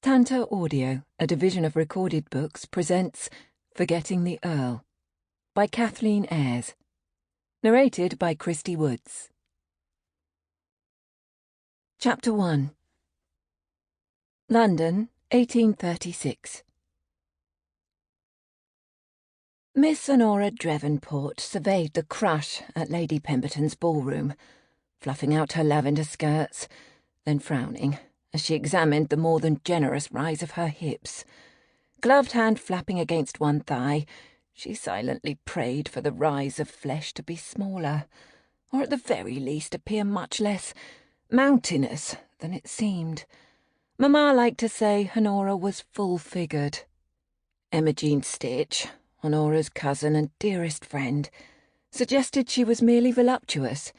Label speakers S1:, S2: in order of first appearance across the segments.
S1: Tantor Audio, a division of Recorded Books, presents Forgetting the Earl by Kathleen Ayers. Narrated by Christy Woods. Chapter 1. London, 1836. Miss Honora Drevenport surveyed the crush at Lady Pemberton's ballroom, fluffing out her lavender skirts, then frowning as she examined the more than generous rise of her hips. Gloved hand flapping against one thigh, she silently prayed for the rise of flesh to be smaller, or at the very least appear much less mountainous than it seemed. Mamma liked to say Honora was full-figured. Emma-Jean Stitch, Honora's cousin and dearest friend, suggested she was merely voluptuous,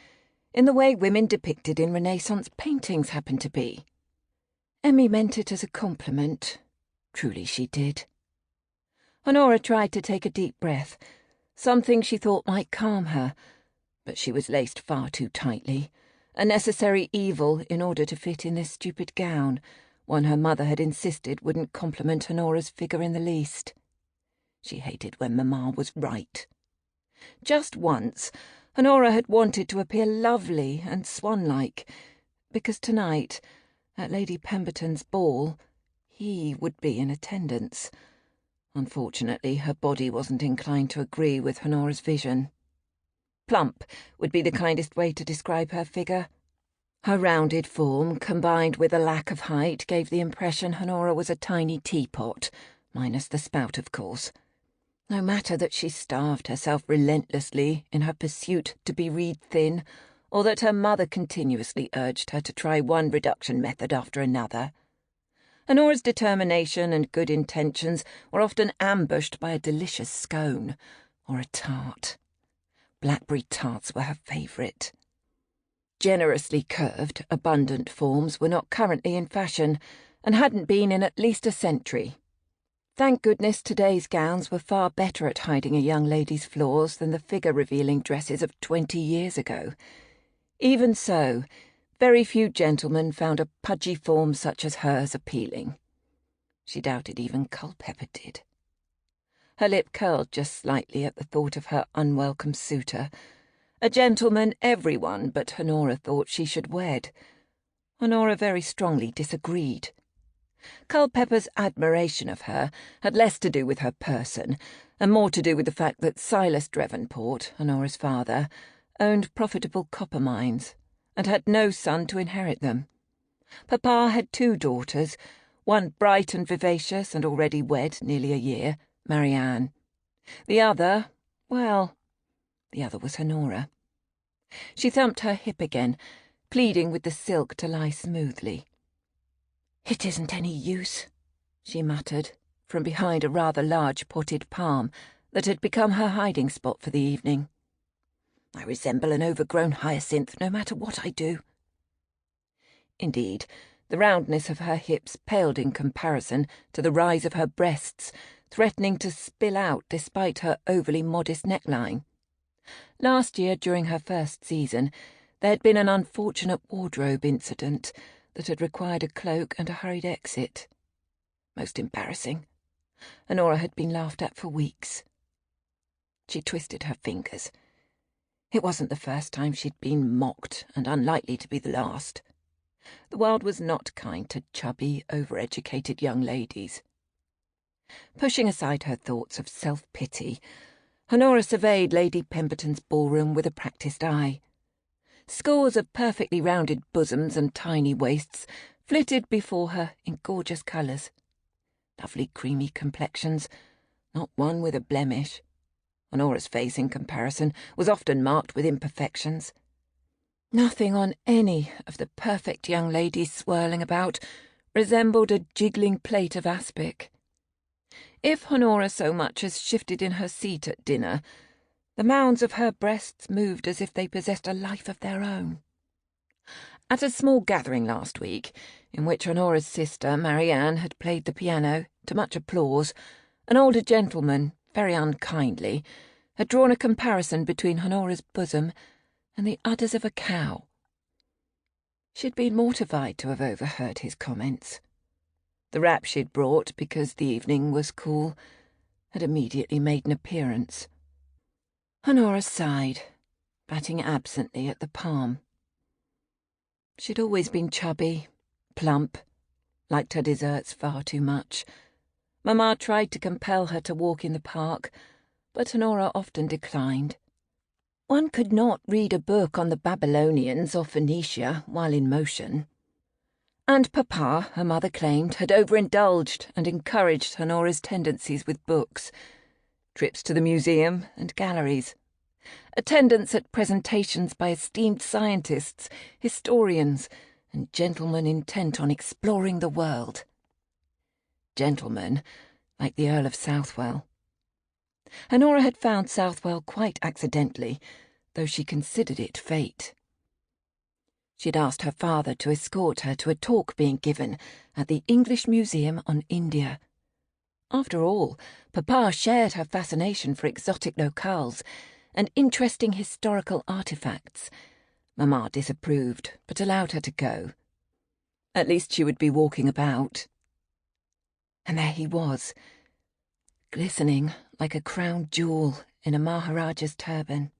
S1: in the way women depicted in Renaissance paintings happened to be. Emmy meant it as a compliment. Truly she did. Honora tried to take a deep breath, something she thought might calm her, but she was laced far too tightly, a necessary evil in order to fit in this stupid gown, one her mother had insisted wouldn't compliment Honora's figure in the least. She hated when Mamma was right. Just once, Honora had wanted to appear lovely and swan-like, because tonight, at Lady Pemberton's ball, he would be in attendance. Unfortunately, her body wasn't inclined to agree with Honora's vision. Plump would be the kindest way to describe her figure. Her rounded form, combined with a lack of height, gave the impression Honora was a tiny teapot, minus the spout, of course. No matter that she starved herself relentlessly in her pursuit to be reed thin, or that her mother continuously urged her to try one reduction method after another. Honora's determination and good intentions were often ambushed by a delicious scone or a tart. Blackberry tarts were her favourite. Generously curved, abundant forms were not currently in fashion, and hadn't been in at least a century. Thank goodness today's gowns were far better at hiding a young lady's flaws than the figure-revealing dresses of 20 years ago. Even so, very few gentlemen found a pudgy form such as hers appealing. She doubted even Culpepper did. Her lip curled just slightly at the thought of her unwelcome suitor, a gentleman everyone but Honora thought she should wed. Honora very strongly disagreed. Culpepper's admiration of her had less to do with her person, and more to do with the fact that Silas Drevenport, Honora's father, owned profitable copper mines, and had no son to inherit them. Papa had 2 daughters, one bright and vivacious and already wed nearly a year, Marianne. The other was Honora. She thumped her hip again, pleading with the silk to lie smoothly. "It isn't any use," she muttered, from behind a rather large potted palm that had become her hiding spot for the evening. "I resemble an overgrown hyacinth no matter what I do." Indeed, the roundness of her hips paled in comparison to the rise of her breasts, threatening to spill out despite her overly modest neckline. Last year, during her first season, there had been an unfortunate wardrobe incident that had required a cloak and a hurried exit. Most embarrassing. Honora had been laughed at for weeks. She twisted her fingers. It wasn't the first time she'd been mocked, and unlikely to be the last. The world was not kind to chubby, over-educated young ladies. Pushing aside her thoughts of self-pity, Honora surveyed Lady Pemberton's ballroom with a practised eye. Scores of perfectly rounded bosoms and tiny waists flitted before her in gorgeous colours. Lovely creamy complexions, not one with a blemish. Honora's face, in comparison, was often marked with imperfections. Nothing on any of the perfect young ladies swirling about resembled a jiggling plate of aspic. If Honora so much as shifted in her seat at dinner, the mounds of her breasts moved as if they possessed a life of their own. At a small gathering last week, in which Honora's sister, Marianne, had played the piano, to much applause, an older gentleman, very unkindly, had drawn a comparison between Honora's bosom and the udders of a cow. She'd been mortified to have overheard his comments. The wrap she'd brought, because the evening was cool, had immediately made an appearance. Honora sighed, batting absently at the palm. She'd always been chubby, plump, liked her desserts far too much. Mamma tried to compel her to walk in the park, but Honora often declined. One could not read a book on the Babylonians or Phoenicia while in motion. And Papa, her mother claimed, had overindulged and encouraged Honora's tendencies with books, trips to the museum and galleries, attendance at presentations by esteemed scientists, historians, and gentlemen intent on exploring the world. Gentlemen like the Earl of Southwell. Honora had found Southwell quite accidentally, though she considered it fate. She'd asked her father to escort her to a talk being given at the English Museum on India. After all, Papa shared her fascination for exotic locales and interesting historical artifacts. Mamma disapproved, but allowed her to go. At least she would be walking about. And there he was, glistening like a crown jewel in a Maharaja's turban.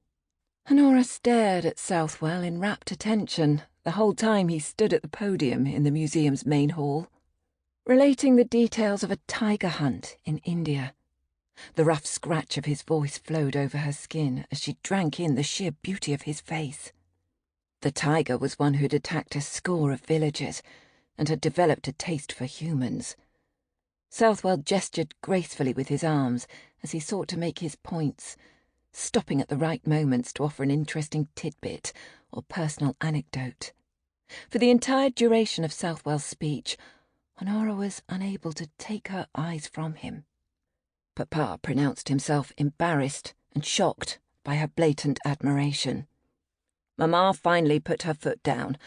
S1: Honora stared at Southwell in rapt attention the whole time he stood at the podium in the museum's main hall, relating the details of a tiger hunt in India. The rough scratch of his voice flowed over her skin as she drank in the sheer beauty of his face. The tiger was one who'd attacked a score of villagers and had developed a taste for humans. Southwell gestured gracefully with his arms as he sought to make his points, stopping at the right moments to offer an interesting tidbit or personal anecdote. For the entire duration of Southwell's speech, Honora was unable to take her eyes from him. Papa pronounced himself embarrassed and shocked by her blatant admiration. Mamma finally put her foot down.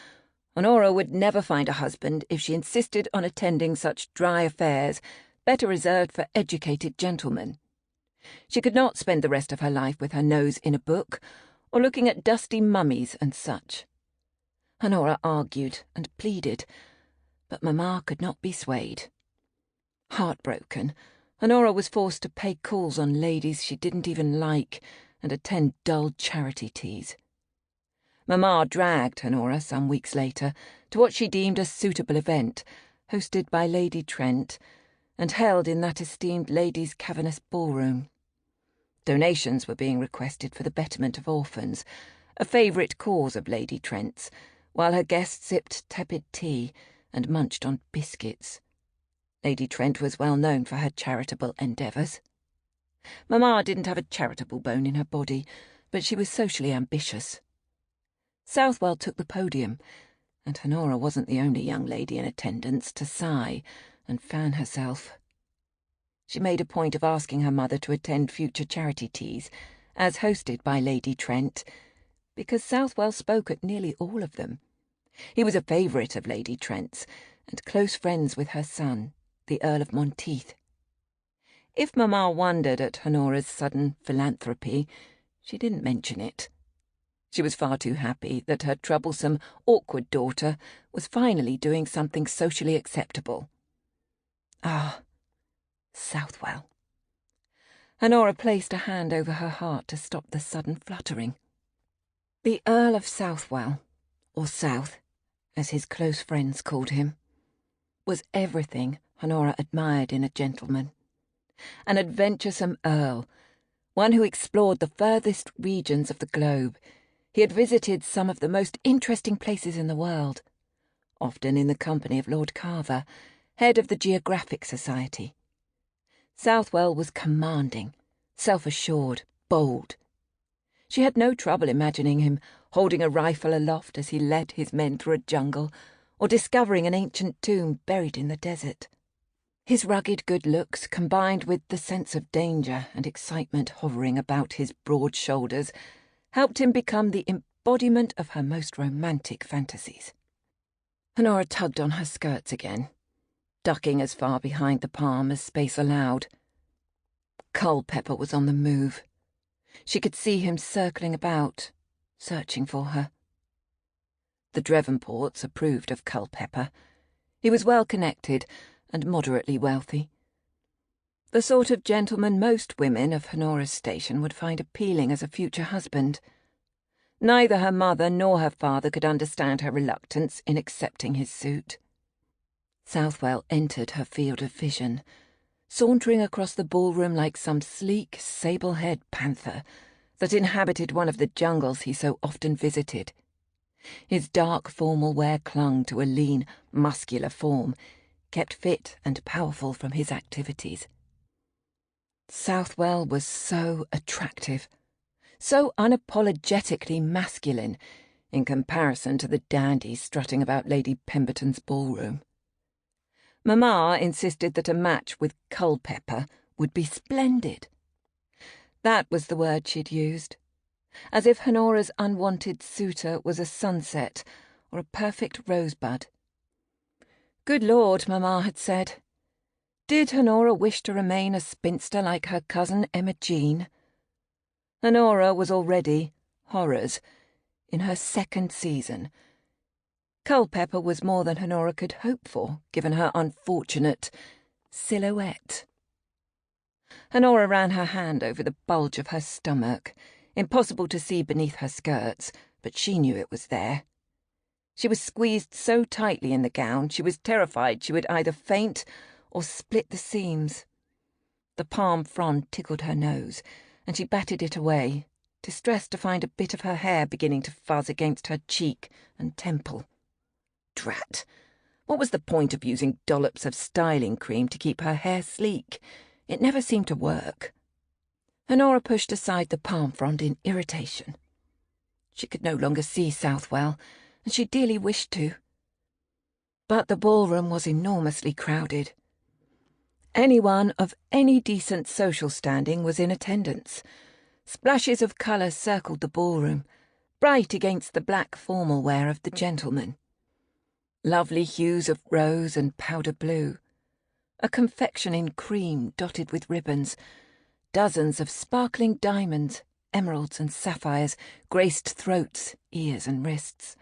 S1: Honora would never find a husband if she insisted on attending such dry affairs, better reserved for educated gentlemen. She could not spend the rest of her life with her nose in a book, or looking at dusty mummies and such. Honora argued and pleaded, but Mamma could not be swayed. Heartbroken, Honora was forced to pay calls on ladies she didn't even like and attend dull charity teas. Mamma dragged Honora some weeks later to what she deemed a suitable event, hosted by Lady Trent, and held in that esteemed lady's cavernous ballroom. Donations were being requested for the betterment of orphans, a favourite cause of Lady Trent's, while her guests sipped tepid tea and munched on biscuits. Lady Trent was well known for her charitable endeavours. Mamma didn't have a charitable bone in her body, but she was socially ambitious. Southwell took the podium, and Honora wasn't the only young lady in attendance to sigh and fan herself. She made a point of asking her mother to attend future charity teas, as hosted by Lady Trent, because Southwell spoke at nearly all of them. He was a favourite of Lady Trent's, and close friends with her son, the Earl of Monteith. If Mamma wondered at Honora's sudden philanthropy, she didn't mention it. She was far too happy that her troublesome, awkward daughter was finally doing something socially acceptable. Ah, Southwell. Honora placed a hand over her heart to stop the sudden fluttering. The Earl of Southwell, or South, as his close friends called him, was everything Honora admired in a gentleman. An adventuresome earl, one who explored the furthest regions of the globe. He had visited some of the most interesting places in the world, often in the company of Lord Carver, head of the Geographic Society. Southwell was commanding, self-assured, bold. She had no trouble imagining him holding a rifle aloft as he led his men through a jungle, or discovering an ancient tomb buried in the desert. His rugged good looks, combined with the sense of danger and excitement hovering about his broad shoulders, helped him become the embodiment of her most romantic fantasies. Honora tugged on her skirts again, ducking as far behind the palm as space allowed. Culpepper was on the move. She could see him circling about, searching for her. The Drevenports approved of Culpepper. He was well connected, and moderately wealthy. The sort of gentleman most women of Honora's station would find appealing as a future husband. Neither her mother nor her father could understand her reluctance in accepting his suit. Southwell entered her field of vision, sauntering across the ballroom like some sleek, sable-haired panther that inhabited one of the jungles he so often visited. His dark formal wear clung to a lean, muscular form, kept fit and powerful from his activities. Southwell was so attractive, so unapologetically masculine in comparison to the dandies strutting about Lady Pemberton's ballroom. Mamma insisted that a match with Culpepper would be splendid. That was the word she'd used, as if Honora's unwanted suitor was a sunset or a perfect rosebud. Good Lord, Mamma had said. Did Honora wish to remain a spinster like her cousin Emma Jean? Honora was already, horrors, in her second season. Culpepper was more than Honora could hope for, given her unfortunate silhouette. Honora ran her hand over the bulge of her stomach, impossible to see beneath her skirts, but she knew it was there. She was squeezed so tightly in the gown she was terrified she would either faint or split the seams. The palm frond tickled her nose, and she batted it away, distressed to find a bit of her hair beginning to fuzz against her cheek and temple. Drat! What was the point of using dollops of styling cream to keep her hair sleek? It never seemed to work. Honora pushed aside the palm frond in irritation. She could no longer see Southwell, and she dearly wished to. But the ballroom was enormously crowded. Anyone of any decent social standing was in attendance. Splashes of colour circled the ballroom, bright against the black formal wear of the gentlemen. Lovely hues of rose and powder blue, a confection in cream dotted with ribbons, dozens of sparkling diamonds, emeralds and sapphires graced throats, ears and wrists.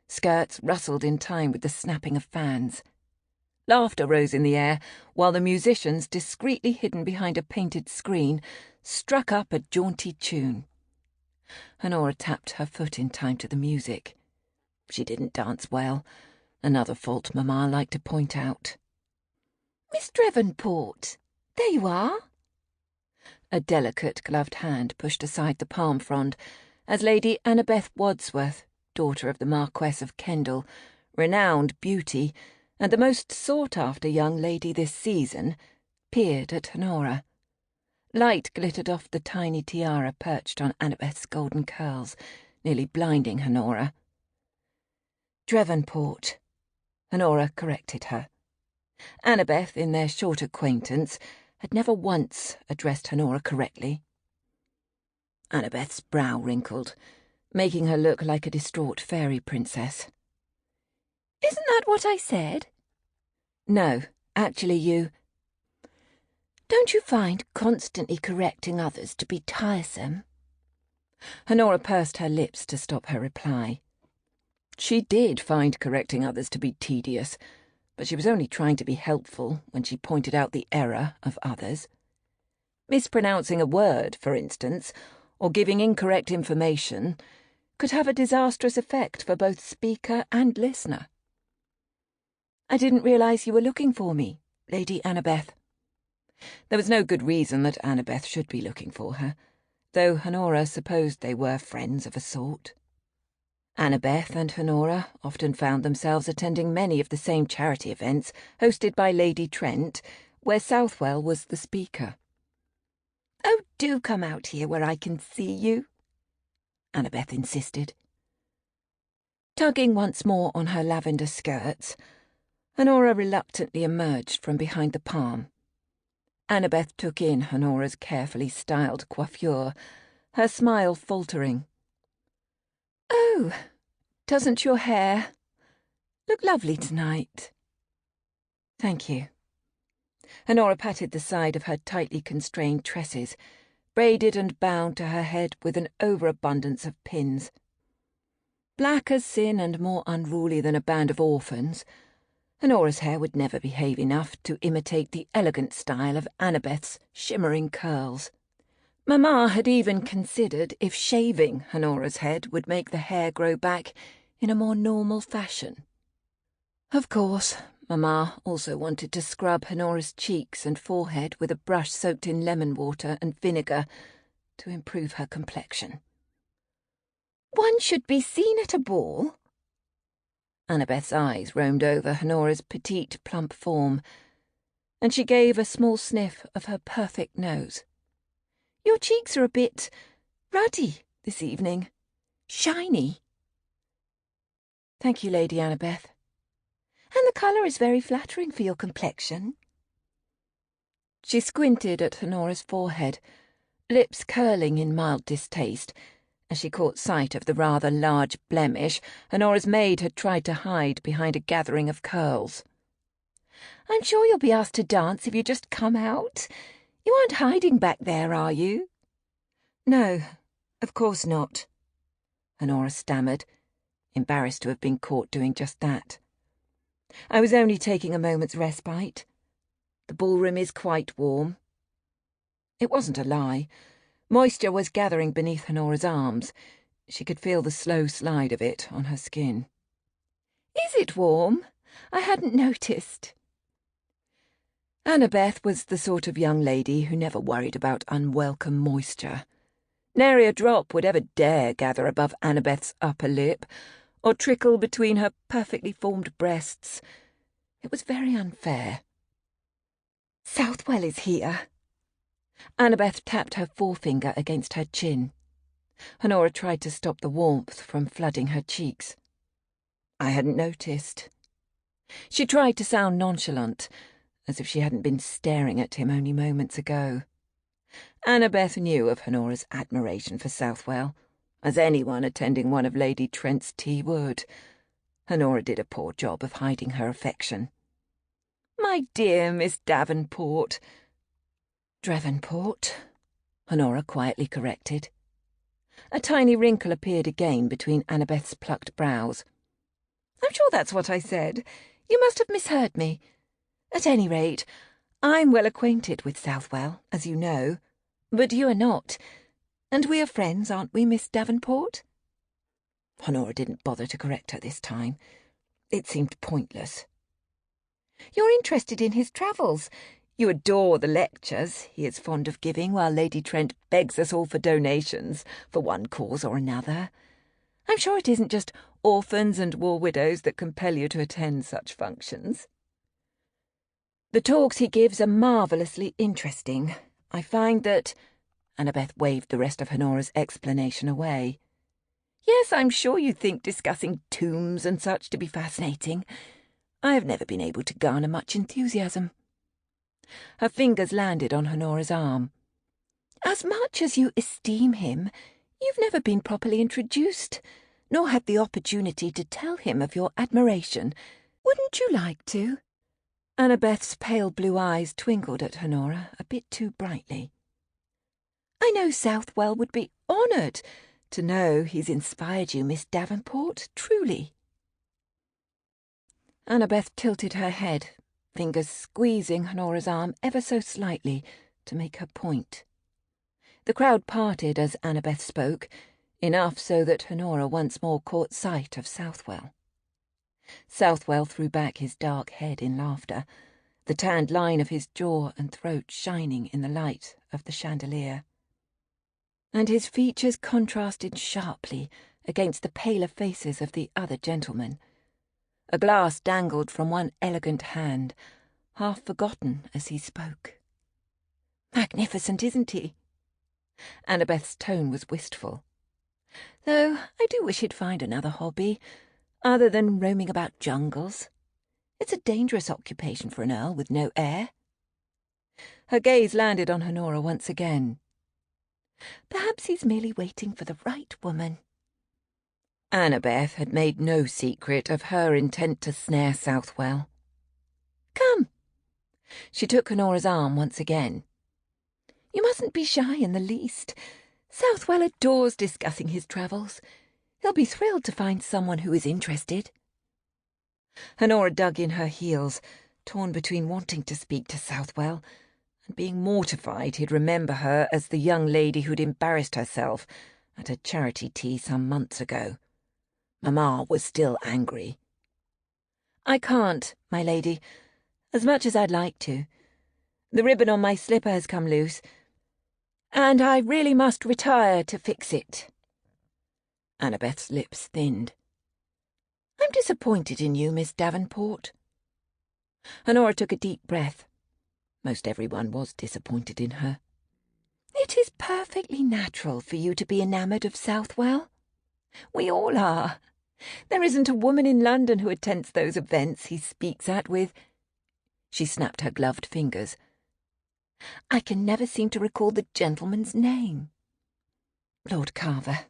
S1: Skirts rustled in time with the snapping of fans. Laughter rose in the air, while the musicians, discreetly hidden behind a painted screen, struck up a jaunty tune. Honora tapped her foot in time to the music. She didn't dance well, another fault Mamma liked to point out. "Miss Drevenport, there you are." A delicate gloved hand pushed aside the palm frond as Lady Annabeth Wadsworth, daughter of the Marquess of Kendal, renowned beauty, and the most sought-after young lady this season, peered at Honora. Light glittered off the tiny tiara perched on Annabeth's golden curls, nearly blinding Honora. Drevenport, Honora corrected her. Annabeth, in their short acquaintance, had never once addressed Honora correctly. Annabeth's brow wrinkled, making her look like a distraught fairy princess. "Isn't that what I said?" "No, actually you—" "Don't you find constantly correcting others to be tiresome?" Honora pursed her lips to stop her reply. She did find correcting others to be tedious, but she was only trying to be helpful when she pointed out the error of others. Mispronouncing a word, for instance, or giving incorrect information, could have a disastrous effect for both speaker and listener. "I didn't realise you were looking for me, Lady Annabeth." There was no good reason that Annabeth should be looking for her, though Honora supposed they were friends of a sort. Annabeth and Honora often found themselves attending many of the same charity events hosted by Lady Trent, where Southwell was the speaker. "Oh, do come out here where I can see you," Annabeth insisted. Tugging once more on her lavender skirts, Honora reluctantly emerged from behind the palm. Annabeth took in Honora's carefully styled coiffure, her smile faltering. "Oh, doesn't your hair look lovely tonight?" "Thank you." Honora patted the side of her tightly constrained tresses, braided and bound to her head with an overabundance of pins. Black as sin and more unruly than a band of orphans, Honora's hair would never behave enough to imitate the elegant style of Annabeth's shimmering curls. Mamma had even considered if shaving Honora's head would make the hair grow back in a more normal fashion. Of course, Mamma also wanted to scrub Honora's cheeks and forehead with a brush soaked in lemon water and vinegar to improve her complexion. "One should be seen at a ball." Annabeth's eyes roamed over Honora's petite, plump form, and she gave a small sniff of her perfect nose. "Your cheeks are a bit ruddy this evening. Shiny." "Thank you, Lady Annabeth." "And the colour is very flattering for your complexion." She squinted at Honora's forehead, lips curling in mild distaste, as she caught sight of the rather large blemish Honora's maid had tried to hide behind a gathering of curls. "I'm sure you'll be asked to dance if you just come out. You aren't hiding back there, are you?" "No, of course not," Honora stammered, embarrassed to have been caught doing just that. "I was only taking a moment's respite. The ballroom is quite warm." It wasn't a lie. Moisture was gathering beneath Honora's arms. She could feel the slow slide of it on her skin. "Is it warm? I hadn't noticed." Annabeth was the sort of young lady who never worried about unwelcome moisture. Nary a drop would ever dare gather above Annabeth's upper lip, or trickle between her perfectly formed breasts. It was very unfair. "Southwell is here." Annabeth tapped her forefinger against her chin. Honora tried to stop the warmth from flooding her cheeks. "I hadn't noticed." She tried to sound nonchalant, as if she hadn't been staring at him only moments ago. Annabeth knew of Honora's admiration for Southwell, as anyone attending one of Lady Trent's tea would. Honora did a poor job of hiding her affection. "My dear Miss Davenport." "Drevenport," Honora quietly corrected. A tiny wrinkle appeared again between Annabeth's plucked brows. "I'm sure that's what I said. You must have misheard me. At any rate, I'm well acquainted with Southwell, as you know, but you are not. And we are friends, aren't we, Miss Davenport?" Honora didn't bother to correct her this time. It seemed pointless. "You're interested in his travels. You adore the lectures he is fond of giving while Lady Trent begs us all for donations for one cause or another. I'm sure it isn't just orphans and war widows that compel you to attend such functions." "The talks he gives are marvellously interesting. I find that—" Annabeth waved the rest of Honora's explanation away. "Yes, I'm sure you think discussing tombs and such to be fascinating. I have never been able to garner much enthusiasm." Her fingers landed on Honora's arm. "As much as you esteem him, you've never been properly introduced, nor had the opportunity to tell him of your admiration. Wouldn't you like to?" Annabeth's pale blue eyes twinkled at Honora a bit too brightly. "I know Southwell would be honoured to know he's inspired you, Miss Davenport, truly." Annabeth tilted her head, fingers squeezing Honora's arm ever so slightly to make her point. The crowd parted as Annabeth spoke, enough so that Honora once more caught sight of Southwell. Southwell threw back his dark head in laughter, the tanned line of his jaw and throat shining in the light of the chandelier. And his features contrasted sharply against the paler faces of the other gentlemen. A glass dangled from one elegant hand, half forgotten as he spoke. "Magnificent, isn't he?" Annabeth's tone was wistful. "Though I do wish he'd find another hobby, other than roaming about jungles. It's a dangerous occupation for an earl with no heir." Her gaze landed on Honora once again. "Perhaps he's merely waiting for the right woman." Annabeth had made no secret of her intent to snare Southwell. "Come." She took Honora's arm once again. "You mustn't be shy in the least. Southwell adores discussing his travels. He'll be thrilled to find someone who is interested." Honora dug in her heels, torn between wanting to speak to Southwell and being mortified he'd remember her as the young lady who'd embarrassed herself at a charity tea some months ago. Mamma was still angry. "I can't, my lady, as much as I'd like to. The ribbon on my slipper has come loose, and I really must retire to fix it." Annabeth's lips thinned. "I'm disappointed in you, Miss Davenport." Honora took a deep breath. Most everyone was disappointed in her. "It is perfectly natural for you to be enamoured of Southwell. We all are. There isn't a woman in London who attends those events he speaks at with—" She snapped her gloved fingers. "I can never seem to recall the gentleman's name." "Lord Carver,"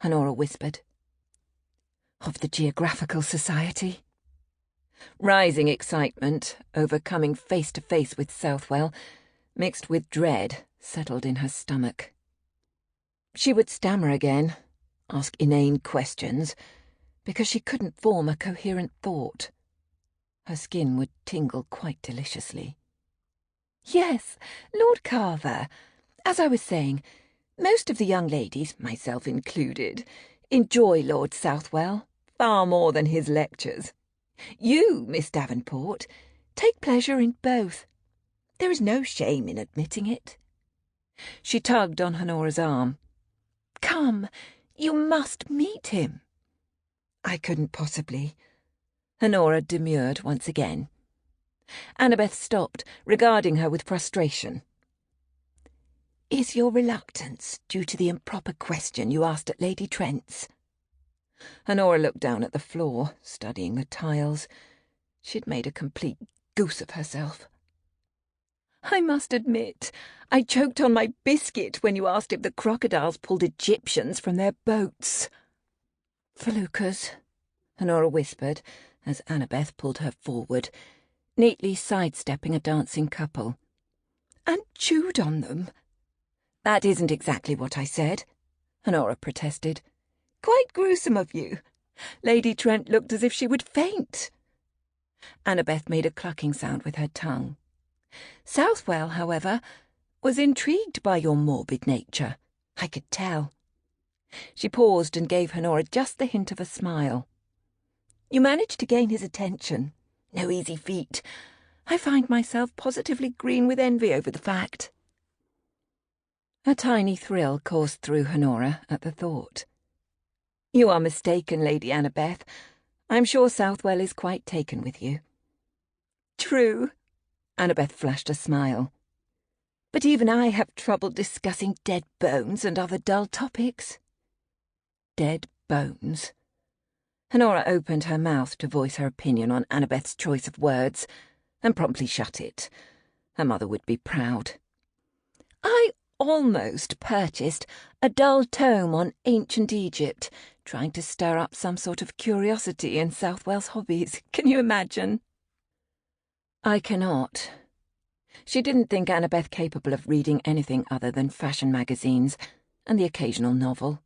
S1: Honora whispered. "Of the Geographical Society." Rising excitement, over coming face to face with Southwell, mixed with dread, settled in her stomach. She would stammer again, ask inane questions, because she couldn't form a coherent thought. Her skin would tingle quite deliciously. "Yes, Lord Carver. As I was saying, most of the young ladies, myself included, enjoy Lord Southwell far more than his lectures. You, Miss Davenport, take pleasure in both. There is no shame in admitting it." She tugged on Honora's arm. "Come, you must meet him." "I couldn't possibly." Honora demurred once again. Annabeth stopped, regarding her with frustration. "Is your reluctance due to the improper question you asked at Lady Trent's?" Honora looked down at the floor, studying the tiles. She'd made a complete goose of herself. "I must admit, I choked on my biscuit when you asked if the crocodiles pulled Egyptians from their boats." "Feluccas," Honora whispered, as Annabeth pulled her forward, neatly sidestepping a dancing couple. "And chewed on them." "That isn't exactly what I said," Honora protested. "Quite gruesome of you. Lady Trent looked as if she would faint." Annabeth made a clucking sound with her tongue. "Southwell, however, was intrigued by your morbid nature. I could tell." She paused and gave Honora just the hint of a smile. "You managed to gain his attention. No easy feat. I find myself positively green with envy over the fact." A tiny thrill coursed through Honora at the thought. "You are mistaken, Lady Annabeth. I'm sure Southwell is quite taken with you." "True." Annabeth flashed a smile. "But even I have trouble discussing dead bones and other dull topics." Dead bones. Honora opened her mouth to voice her opinion on Annabeth's choice of words, and promptly shut it. Her mother would be proud. "I almost purchased a dull tome on ancient Egypt, trying to stir up some sort of curiosity in Southwell's hobbies. Can you imagine?" "I cannot." She didn't think Annabeth capable of reading anything other than fashion magazines and the occasional novel.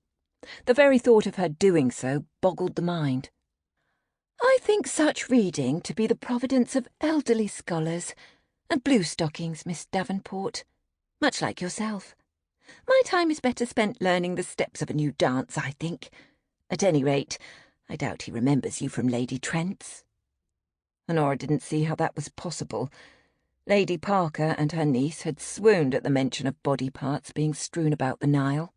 S1: The very thought of her doing so boggled the mind. "I think such reading to be the providence of elderly scholars and blue stockings, Miss Davenport, much like yourself. My time is better spent learning the steps of a new dance, I think. At any rate, I doubt he remembers you from Lady Trent's." Honora didn't see how that was possible. Lady Parker and her niece had swooned at the mention of body parts being strewn about the Nile.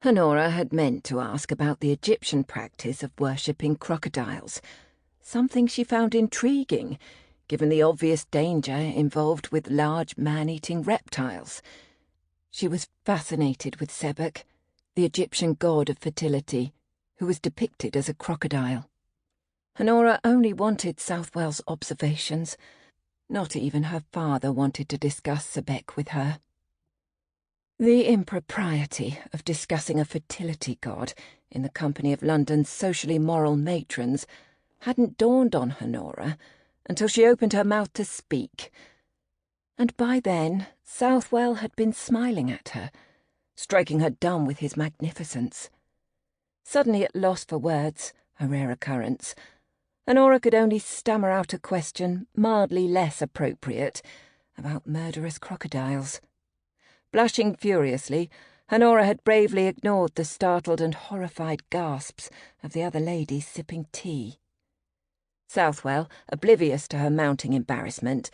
S1: Honora had meant to ask about the Egyptian practice of worshipping crocodiles, something she found intriguing, given the obvious danger involved with large man-eating reptiles. She was fascinated with Sebek, the Egyptian god of fertility, who was depicted as a crocodile. Honora only wanted Southwell's observations. Not even her father wanted to discuss Sebek with her. The impropriety of discussing a fertility god in the company of London's socially moral matrons hadn't dawned on Honora until she opened her mouth to speak. And by then, Southwell had been smiling at her, striking her dumb with his magnificence. Suddenly at loss for words, a rare occurrence, Honora could only stammer out a question mildly less appropriate about murderous crocodiles. Blushing furiously, Honora had bravely ignored the startled and horrified gasps of the other ladies sipping tea. Southwell, oblivious to her mounting embarrassment,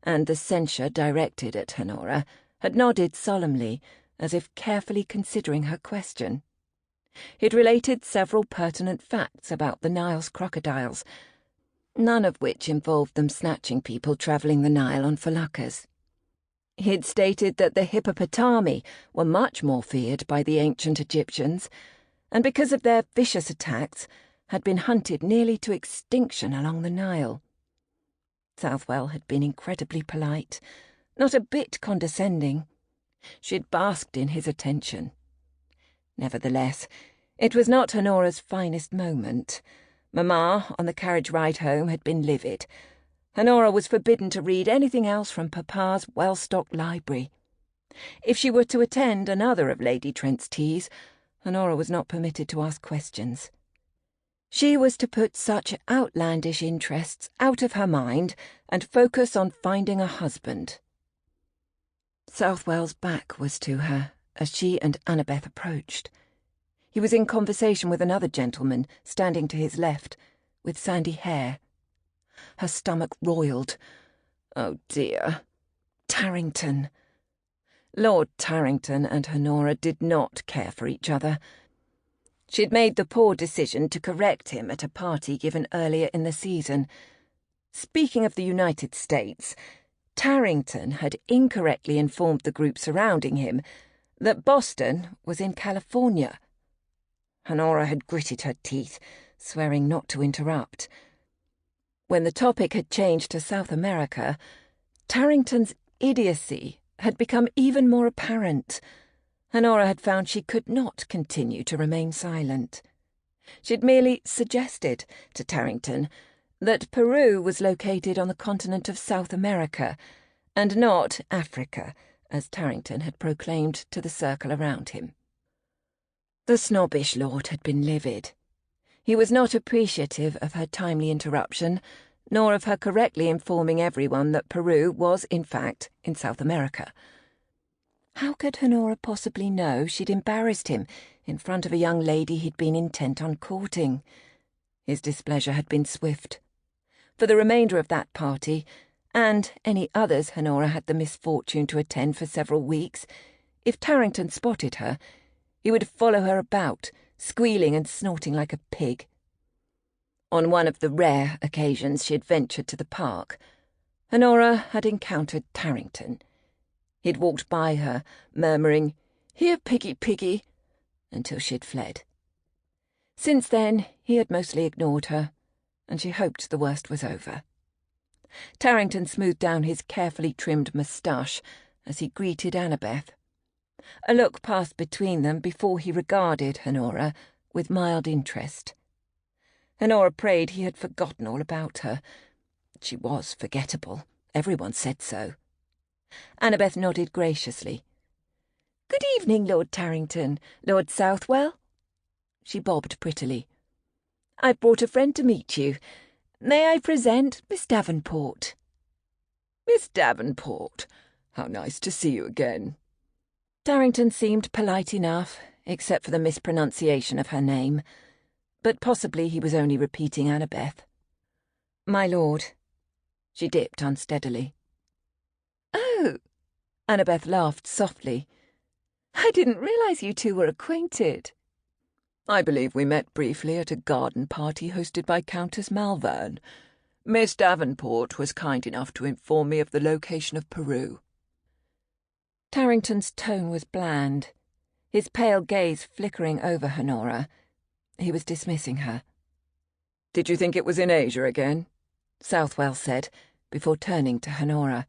S1: and the censure directed at Honora, had nodded solemnly, as if carefully considering her question. He'd related several pertinent facts about the Nile's crocodiles, none of which involved them snatching people travelling the Nile on feluccas. He'd stated that the hippopotami were much more feared by the ancient Egyptians, and because of their vicious attacks, had been hunted nearly to extinction along the Nile. Southwell had been incredibly polite, not a bit condescending. She'd basked in his attention. Nevertheless, it was not Honora's finest moment. Mamma, on the carriage ride home, had been livid. Honora was forbidden to read anything else from Papa's well-stocked library. If she were to attend another of Lady Trent's teas, Honora was not permitted to ask questions. She was to put such outlandish interests out of her mind and focus on finding a husband. Southwell's back was to her as she and Annabeth approached. He was in conversation with another gentleman standing to his left, with sandy hair. Her stomach roiled. Oh dear. Tarrington. Lord Tarrington and Honora did not care for each other. She'd made the poor decision to correct him at a party given earlier in the season. Speaking of the United States, Tarrington had incorrectly informed the group surrounding him that Boston was in California. Honora had gritted her teeth, swearing not to interrupt. When the topic had changed to South America, Tarrington's idiocy had become even more apparent. Honora had found she could not continue to remain silent. She'd merely suggested to Tarrington that Peru was located on the continent of South America, and not Africa, as Tarrington had proclaimed to the circle around him. The snobbish lord had been livid. He was not appreciative of her timely interruption, nor of her correctly informing everyone that Peru was, in fact, in South America. How could Honora possibly know she'd embarrassed him in front of a young lady he'd been intent on courting? His displeasure had been swift. For the remainder of that party, and any others Honora had the misfortune to attend for several weeks, if Tarrington spotted her, he would follow her about, squealing and snorting like a pig. On one of the rare occasions she had ventured to the park, Honora had encountered Tarrington. He'd walked by her, murmuring, "Here, piggy, piggy," until she'd fled. Since then, he had mostly ignored her, and she hoped the worst was over. Tarrington smoothed down his carefully trimmed moustache as he greeted Annabeth. A look passed between them before he regarded Honora with mild interest. Honora prayed he had forgotten all about her. She was forgettable. Everyone said so. Annabeth nodded graciously. "Good evening, Lord Tarrington. Lord Southwell?" She bobbed prettily. "I've brought a friend to meet you. May I present Miss Davenport?" "Miss Davenport? How nice to see you again." Tarrington seemed polite enough, except for the mispronunciation of her name. But possibly he was only repeating Annabeth. "My lord." She dipped unsteadily. "Oh!" Annabeth laughed softly. "I didn't realize you two were acquainted." "I believe we met briefly at a garden party hosted by Countess Malvern. Miss Davenport was kind enough to inform me of the location of Peru." Tarrington's tone was bland, his pale gaze flickering over Honora. He was dismissing her. "Did you think it was in Asia again?" Southwell said, before turning to Honora.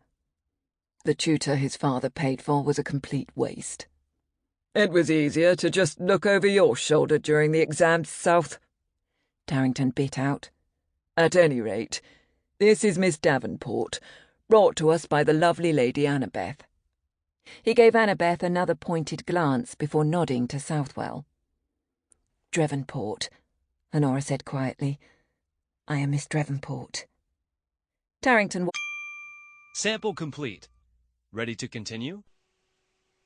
S1: "The tutor his father paid for was a complete waste." "It was easier to just look over your shoulder during the exams, South," Tarrington bit out. "At any rate, this is Miss Davenport, brought to us by the lovely Lady Annabeth." He gave Annabeth another pointed glance before nodding to Southwell. "Drevenport," Honora said quietly. I am Miss Drevenport. Tarrington...
S2: Sample complete. Ready to continue?